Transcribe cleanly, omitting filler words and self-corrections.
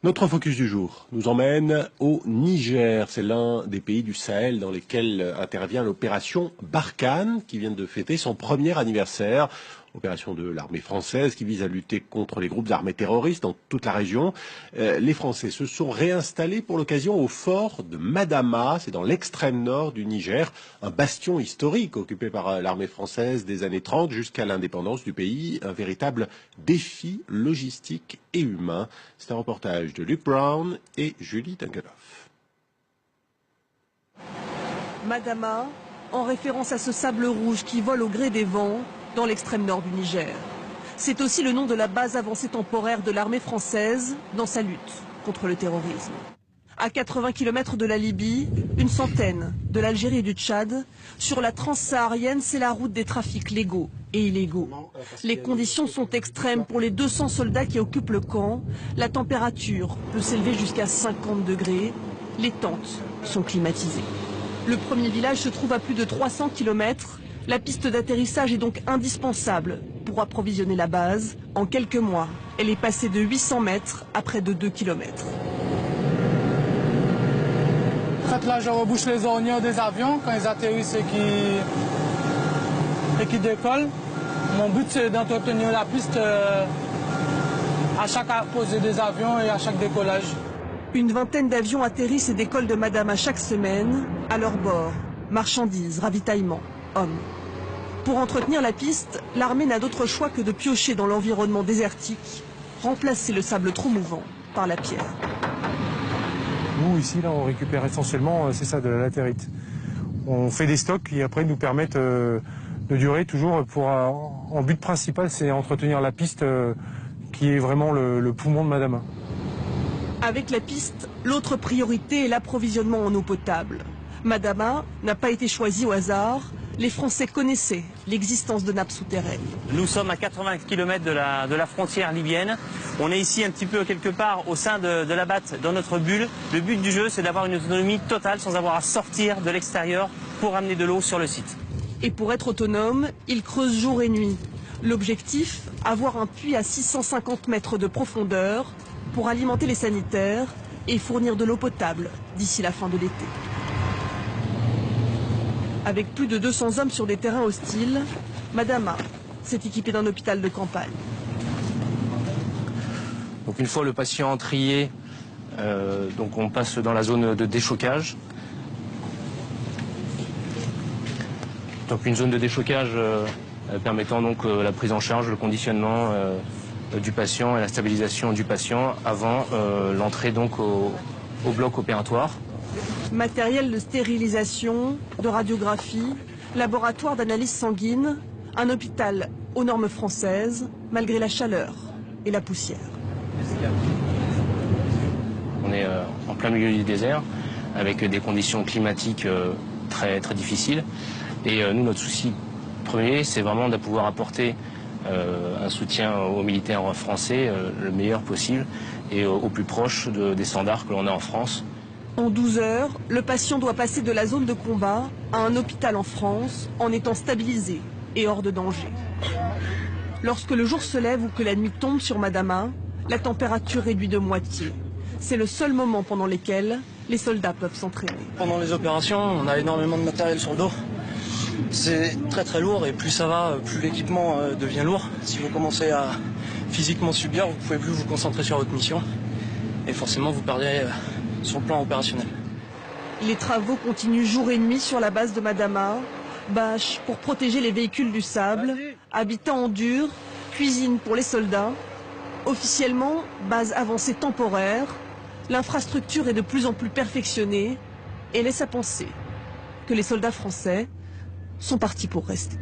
Notre focus du jour nous emmène au Niger. C'est l'un des pays du Sahel dans lesquels intervient l'opération Barkhane, qui vient de fêter son premier anniversaire. Opération de l'armée française qui vise à lutter contre les groupes armés terroristes dans toute la région. Les Français se sont réinstallés pour l'occasion au fort de Madama, c'est dans l'extrême nord du Niger, un bastion historique occupé par l'armée française des années 30 jusqu'à l'indépendance du pays, un véritable défi logistique et humain. C'est un reportage de Luke Brown et Julie Dungeloff. Madama, en référence à ce sable rouge qui vole au gré des vents dans l'extrême nord du Niger. C'est aussi le nom de la base avancée temporaire de l'armée française dans sa lutte contre le terrorisme. À 80 km de la Libye, une centaine de l'Algérie et du Tchad, sur la transsaharienne, c'est la route des trafics légaux et illégaux. Les conditions sont extrêmes pour les 200 soldats qui occupent le camp. La température peut s'élever jusqu'à 50 degrés. Les tentes sont climatisées. Le premier village se trouve à plus de 300 km. La piste d'atterrissage est donc indispensable pour approvisionner la base. En quelques mois, elle est passée de 800 mètres à près de 2 km. En fait, là, je rebouche les ornières des avions quand ils atterrissent et qu'ils décollent. Mon but, c'est d'entretenir la piste à chaque posée des avions et à chaque décollage. Une vingtaine d'avions atterrissent et décollent de Madama chaque semaine. À leur bord, marchandises, ravitaillement, hommes. Pour entretenir la piste, l'armée n'a d'autre choix que de piocher dans l'environnement désertique, remplacer le sable trop mouvant par la pierre. Nous, ici, là, on récupère essentiellement, c'est ça, de la latérite. On fait des stocks qui, après, nous permettent de durer toujours pour... en but principal, c'est entretenir la piste qui est vraiment le poumon de Madama. Avec la piste, l'autre priorité est l'approvisionnement en eau potable. Madama n'a pas été choisi au hasard. Les Français connaissaient l'existence de nappes souterraines. Nous sommes à 80 km de la frontière libyenne. On est ici un petit peu quelque part au sein de la BAT, dans notre bulle. Le but du jeu, c'est d'avoir une autonomie totale sans avoir à sortir de l'extérieur pour amener de l'eau sur le site. Et pour être autonome, ils creusent jour et nuit. L'objectif, avoir un puits à 650 mètres de profondeur pour alimenter les sanitaires et fournir de l'eau potable d'ici la fin de l'été. Avec plus de 200 hommes sur des terrains hostiles, Madama s'est équipée d'un hôpital de campagne. Donc une fois le patient trié, donc on passe dans la zone de déchocage. Donc une zone de déchocage permettant donc la prise en charge, le conditionnement du patient et la stabilisation du patient avant l'entrée donc au bloc opératoire. Matériel de stérilisation, de radiographie, laboratoire d'analyse sanguine, un hôpital aux normes françaises, malgré la chaleur et la poussière. On est en plein milieu du désert, avec des conditions climatiques très difficiles. Et nous, notre souci premier, c'est vraiment de pouvoir apporter un soutien aux militaires français le meilleur possible et au plus proche des standards que l'on a en France. En 12 heures, le patient doit passer de la zone de combat à un hôpital en France en étant stabilisé et hors de danger. Lorsque le jour se lève ou que la nuit tombe sur Madama, la température réduit de moitié. C'est le seul moment pendant lequel les soldats peuvent s'entraîner. Pendant les opérations, on a énormément de matériel sur le dos. C'est très lourd et plus ça va, plus l'équipement devient lourd. Si vous commencez à physiquement subir, vous ne pouvez plus vous concentrer sur votre mission. Et forcément, vous perdez sur le plan opérationnel. Les travaux continuent jour et nuit sur la base de Madama. Bâches pour protéger les véhicules du sable, habitat en dur, cuisine pour les soldats. Officiellement, base avancée temporaire, l'infrastructure est de plus en plus perfectionnée et laisse à penser que les soldats français sont partis pour rester.